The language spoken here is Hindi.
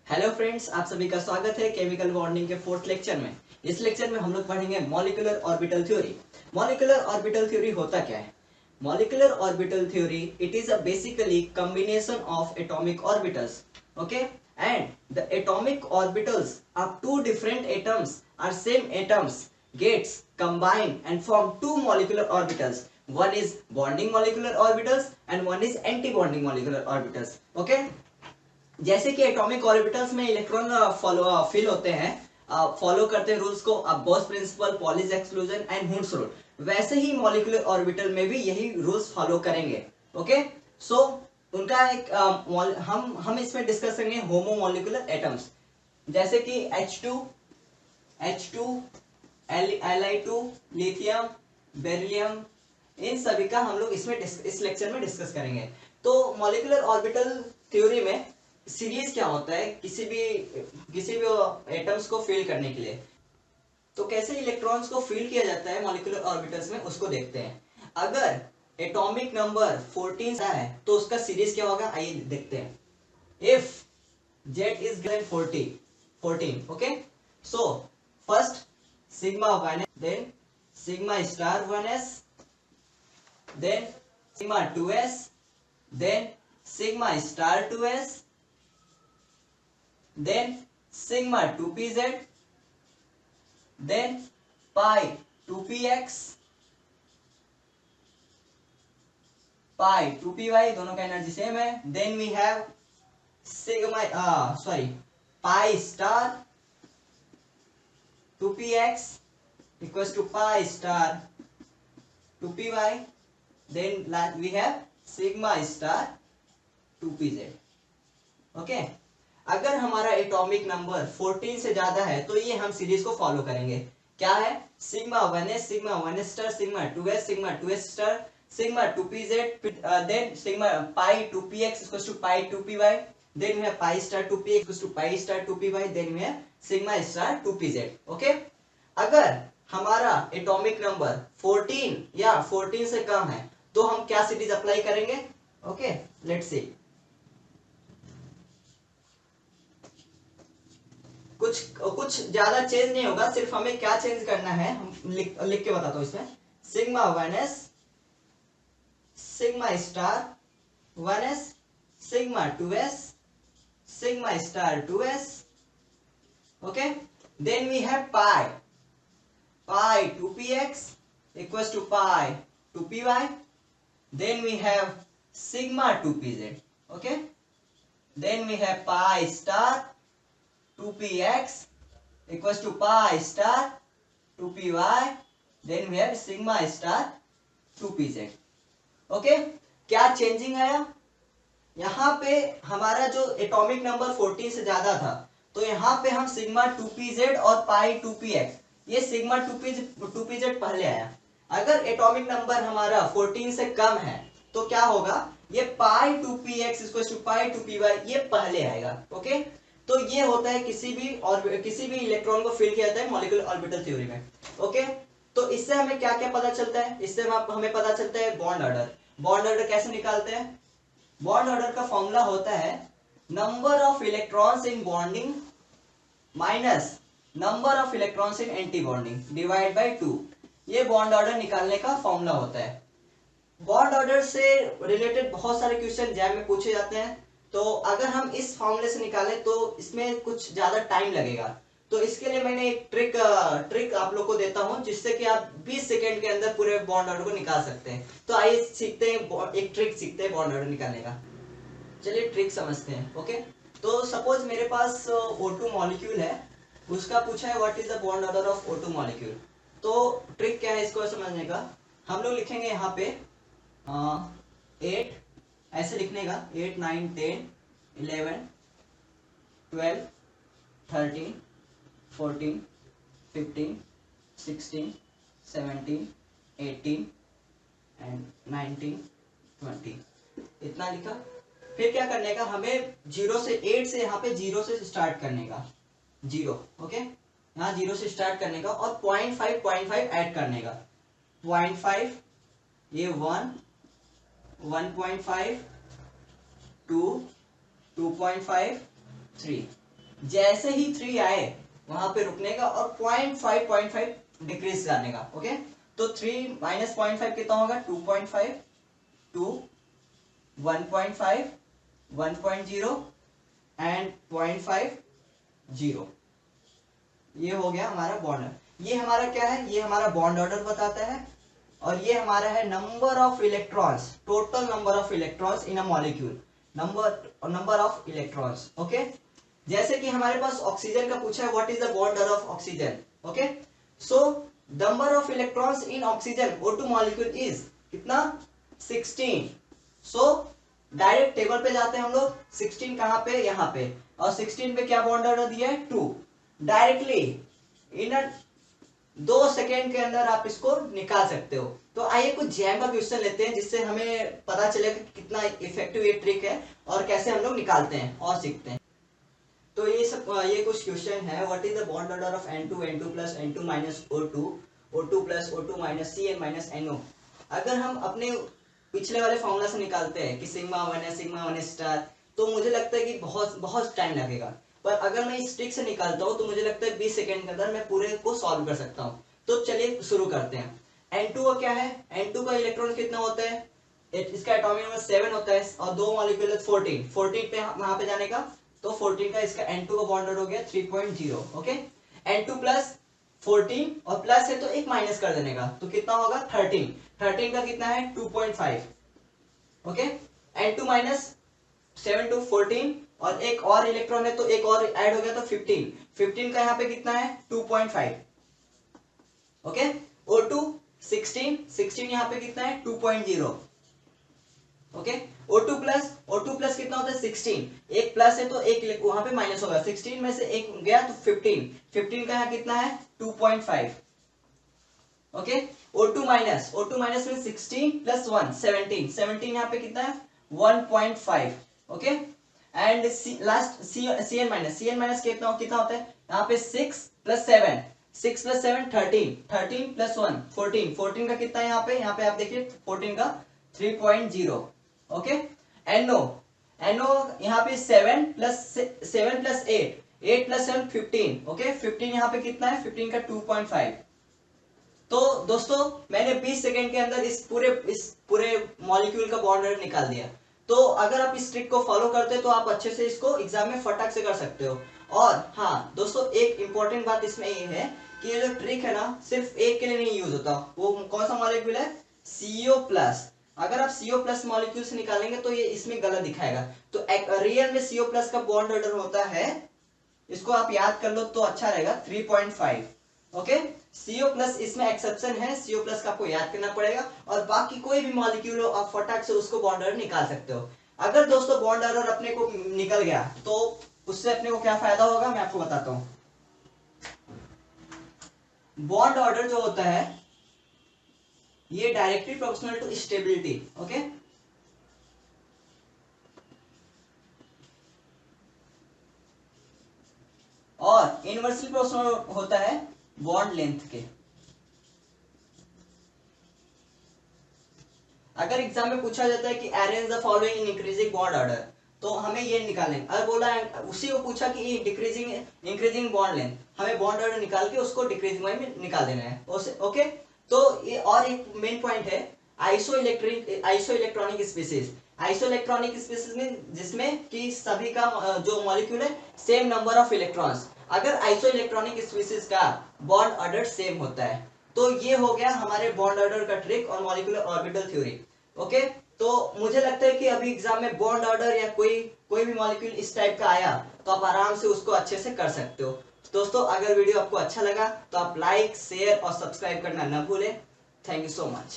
हेलो फ्रेंड्स, आप सभी का स्वागत है केमिकल बॉन्डिंग के फोर्थ लेक्चर में। इस लेक्चर में हम लोग पढ़ेंगे molecular orbital theory. Molecular orbital theory होता क्या है? Molecular orbital theory, it is a basically combination of atomic orbitals, okay, and the atomic orbitals of two different atoms or same atoms gets combined and form two molecular orbitals. One is bonding molecular orbitals and one is anti-bonding molecular orbitals, okay. जैसे कि एटॉमिक ऑर्बिटल्स में इलेक्ट्रॉन फिल होते हैं, फॉलो करते हैं रूल्स को, बोस principle, Pauli's exclusion and Hund's rule, वैसे ही मॉलिक्यूलर ऑर्बिटल में भी यही रूल्स फॉलो करेंगे। ओके, सो उनका एक हम इसमें डिस्कस करेंगे होमो मॉलिक्यूलर एटम्स, जैसे कि H2 Li2 लिथियम, बेरिलियम, इन सभी का हम लोग इसमें इस लेक्चर में डिस्कस करेंगे। तो मॉलिक्यूलर ऑर्बिटल थ्योरी में सीरीज क्या होता है किसी भी एटम्स को फिल करने के लिए, तो कैसे इलेक्ट्रॉन्स को फिल किया जाता है मॉलिक्यूलर ऑर्बिटल्स में, उसको देखते हैं। अगर एटॉमिक नंबर 14 है तो उसका सीरीज क्या होगा, आइए देखते हैं। If Z is greater than 14, okay, so first sigma 1, then sigma star 1s, then sigma 2s, then sigma star 2s, then sigma 2pz, then pi 2px, pi 2py, दोनों का एनर्जी सेम है। then we have sigma pi star 2px equals to pi star 2py, then we have sigma star 2pz, okay. अगर हमारा एटॉमिक नंबर 14 से ज्यादा है तो ये हम सीरीज को फॉलो करेंगे। क्या है? Sigma 1s, sigma 1s star, sigma 2s, sigma 2s star, sigma 2pz, then sigma pi 2px equals to pi 2py, then we have pi star 2px equals to pi star 2py, then we have sigma star 2pz, okay. अगर हमारा एटॉमिक नंबर 14 या 14 से कम है तो हम क्या सीरीज अप्लाई करेंगे? Okay, let's see. कुछ ज्यादा चेंज नहीं होगा, सिर्फ हमें क्या चेंज करना है हम लिख के बताता हूं इसमें। Sigma 1s, sigma star 1s, sigma 2s, sigma star 2s, okay. Then we have pi 2px equals to pi 2py, then we have sigma 2pz, okay. Then we have pi star 2px equals to pi star 2py, then we have sigma star 2pz, okay. क्या चेंजिंग आया? यहाँ पे हमारा जो एटॉमिक नंबर 14 से ज्यादा था तो यहाँ पे हम सिग्मा 2pz और पाई 2px, ये सिग्मा 2pz पहले आया। अगर एटॉमिक नंबर हमारा 14 से कम है तो क्या होगा, ये पाई 2px equals to pi 2py, ये पहले आएगा, ओके। तो ये होता है किसी भी इलेक्ट्रॉन को फिल किया जाता है मॉलिक्यूलर ऑर्बिटल थ्योरी में, ओके। तो इससे हमें क्या क्या पता चलता है? इससे हमें पता चलता है बॉन्ड ऑर्डर। बॉन्ड ऑर्डर कैसे निकालते हैं? बॉन्ड ऑर्डर का फॉर्मूला होता है number of electrons in bonding minus number of electrons in anti bonding divide by 2। ये बॉन्ड ऑर्डर निकालने का फॉर्मूला होता है। बॉन्ड ऑर्डर से रिलेटेड बहुत सारे क्वेश्चन जैम में पूछे जाते हैं, तो अगर हम इस फॉर्मूले से निकालें तो इसमें कुछ ज्यादा टाइम लगेगा। तो इसके लिए मैंने एक ट्रिक आप लोग को देता हूं, जिससे कि आप 20 सेकेंड के अंदर पूरे बॉन्ड ऑर्डर को निकाल सकते हैं। तो आइए सीखते हैं, एक ट्रिक सीखते हैं बॉन्ड ऑर्डर निकालने का। चलिए ट्रिक समझते हैं, ओके। तो सपोज मेरे पास O2 मॉलिक्यूल है, उसका पूछा है what is the bond order of O2 molecule. तो ट्रिक क्या है इसको समझने का? हम लोग लिखेंगे यहाँ पे 8, ऐसे लिखने का 8 9 10 11 12 13 14 15 16 17 18 एंड 19 20, इतना लिखा। फिर क्या करने का, हमें 0 से 8 से यहाँ पे 0 से स्टार्ट करने का, 0, ओके। यहाँ 0 से स्टार्ट करने का और 0.5 ऐड करने का। 0.5, ये 1, 1.5, 2, 2.5, 3, जैसे ही 3 आए वहां पे रुकने का और 0.5 डिक्रीज करने का। ओके, तो 3 माइनस 0.5 कितना होगा? 2.5, 2, 1.5, 1.0 एंड 0.50। ये हो गया हमारा बॉन्ड। ये हमारा क्या है? ये हमारा बॉन्ड ऑर्डर बताता है और ये हमारा है number of electrons, total number of electrons in a molecule, number of electrons. Okay, जैसे कि हमारे पास ऑक्सीजन का पूछा है, what is the bond order of oxygen. Okay, so number of electrons in oxygen O2 molecule is कितना? 16। सो डायरेक्ट टेबल पे जाते हैं हम लोग। 16 कहां पे? यहां पे। और 16 पे क्या बॉन्ड ऑर्डर दिया है? 2। डायरेक्टली इन 2 सेकेंड के अंदर आप इसको निकाल सकते हो। तो आइए कुछ जैम का क्वेश्चन लेते हैं जिससे हमें पता चलेगा कि कितना इफेक्टिव ये ट्रिक है और कैसे हम लोग निकालते हैं और सीखते हैं। तो ये कुछ क्वेश्चन है। What is the bond order of N2 N2 plus N2 minus O2 O2 plus O2 minus Cn minus NO। अगर हम अपने पिछले वाले फॉर्मूला से निकालते हैं कि सिग्मा 1 है, सिग्मा 1 स्टार, तो मुझे लगता है कि बहुत बहुत टाइम लगेगा। पर अगर मैं इस ट्रिक से निकालता हूँ तो मुझे लगता है 20 सेकंड के अंदर मैं पूरे को सॉल्व कर सकता हूँ। तो चलिए शुरू करते हैं। N2 का क्या है? N2 का इलेक्ट्रॉन कितना होता है? इसका एटॉमिक नंबर 7 होता है और 2 मॉलिक्यूल 14 पे वहां पे जाने का, तो 14 का इसका N2 का बॉन्ड हो गया 3.0। ओके, N2 प्लस 14 और प्लस है तो एक माइनस कर देने का, तो कितना होगा? 13। 13 का कितना है? 2.5। ओके, N2 माइनस 7 to 14 और एक और इलेक्ट्रॉन है तो एक और ऐड हो गया तो 15। 15 का यहाँ पे कितना है? 2.5। ओके, O2 16, 16 यहाँ पे कितना है? 2.0। ओके, O2 प्लस कितना होता है? 16। एक प्लस है तो एक वहां पे माइनस होगा, 16 में से एक गया तो 15। 15 का यहाँ कितना है? 2.5। ओके, O2 माइनस में 16 प्लस 1 17, 17 यहाँ पे कितना है? 1.5। Okay, and last Cn minus कितना होता है? यहाँ पे 6 प्लस 7, 6 प्लस 7 13, 13 प्लस 1 14, 14 का कितना है यहाँ पे? यहाँ पे आप देखिए 14 का 3.0। ओके, NO यहाँ पे 7 प्लस 8, 8 प्लस 7 15। ओके, 15 यहाँ पे कितना है? 15 का 2.5। तो दोस्तों मैंने 20 सेकंड के अंदर इस पूरे मॉलिक्यूल का बॉन्ड ऑर्डर निकाल दिया। तो अगर आप इस ट्रिक को फॉलो करते हो तो आप अच्छे से इसको एग्जाम में फटाक से कर सकते हो। और हाँ दोस्तों, एक इंपॉर्टेंट बात इसमें ये है कि ये जो ट्रिक है ना, सिर्फ एक के लिए नहीं यूज होता। वो कौन सा मॉलिक्यूल है? CO plus. अगर आप CO प्लस मॉलिक्यूल से निकालेंगे तो ये इसमें गलत दिखाएगा। तो रियल में CO प्लस का बॉन्ड ऑर्डर होता है, इसको आप याद कर लो तो अच्छा रहेगा, 3.5। ओके, CO प्लस इसमें एक्सेप्शन है, CO प्लस का आपको याद करना पड़ेगा और बाकी कोई भी मॉलिक्यूल हो आप फटाक से उसको बॉन्ड ऑर्डर निकाल सकते हो। अगर दोस्तों बॉन्ड ऑर्डर अपने को निकल गया तो उससे अपने को क्या फायदा होगा मैं आपको बताता हूं। बॉन्ड ऑर्डर जो होता है ये directly proportional to stability. Okay, और इनवर्सली प्रोपोर्शनल होता है बॉन्ड लेंथ के। अगर एग्जाम में पूछा जाता है कि arrange the following in increasing bond order, तो हमें ये निकालेंगे। अगर बोला है उसी को पूछा कि डिक्रीजिंग इंक्रीजिंग बॉन्ड लेंथ, हमें बॉन्ड ऑर्डर निकाल के उसको डिक्रीजिंग में निकाल देना है। ओके, तो ये और एक मेन पॉइंट है iso electronic species. Iso electronic species में जिसमें कि सभी का जो मॉलिक्यूल है सेम नंबर ऑफ इलेक्ट्रॉन्स। अगर आइसो इलेक्ट्रॉनिक स्पीसीज का बॉन्ड ऑर्डर सेम होता है तो ये हो गया हमारे बॉन्ड ऑर्डर का ट्रिक और मॉलिक्यूलर ऑर्बिटल थ्योरी। ओके, तो मुझे लगता है कि अभी एग्जाम में बॉन्ड ऑर्डर या कोई भी मॉलिक्यूल इस टाइप का आया तो आप आराम से उसको अच्छे से कर सकते हो। दोस्तों अगर वीडियो आपको अच्छा लगा तो आप लाइक शेयर और सब्सक्राइब करना न भूलें। Thank you so much.